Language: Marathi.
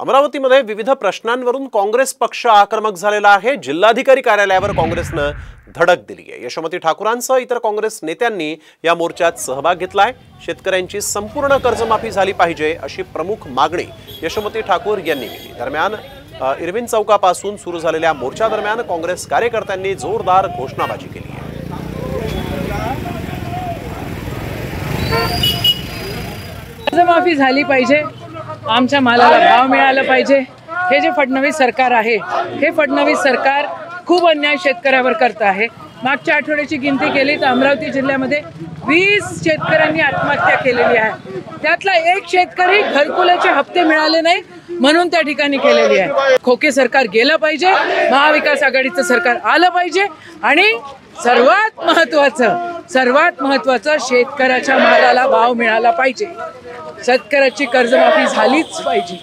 अमरावतीमध्ये विविध प्रश्नांवरून काँग्रेस पक्ष आक्रमक झालेला आहे। जिल्हाधिकारी कार्यालयावर काँग्रेसने धडक दिली आहे। यशोमती ठाकूरांसह इतर काँग्रेस नेत्यांनी या मोर्चात सहभाग घेतलाय। शेतकऱ्यांची संपूर्ण कर्जमाफी झाली पाहिजे अशी प्रमुख मागणी यशोमती ठाकूर यांनी केली। दरम्यान इरविन चौकापासून सुरू झालेल्या मोर्चा दरम्यान काँग्रेस कार्यकर्त्यांनी जोरदार घोषणाबाजी केली आहे। कर्जमाफी झाली पाहिजे, आमच्या मालाला भाव मिळाला पाहिजे। हे जे फडणवीस सरकार आहे, हे फडणवीस सरकार खूप अन्याय शेतकऱ्यावर करत आहे। मागच्या आठवड्याची गिनती केली तर अमरावती जिल्ह्यामध्ये 20 शेतकऱ्यांनी आत्महत्या केलेली आहे। त्यातला एक शेतकरी घरकुलाचे हप्ते मिळाले नाही म्हणून त्या ठिकाणी केलेली आहे। खोके सरकार गेलं पाहिजे, महाविकास आघाडीचं सरकार आलं पाहिजे आणि सर्वात महत्त्वाचं शेतकऱ्याच्या मालाला भाव मिळाला पाहिजे। शेतकऱ्याची कर्जमाफी झालीच पाहिजे।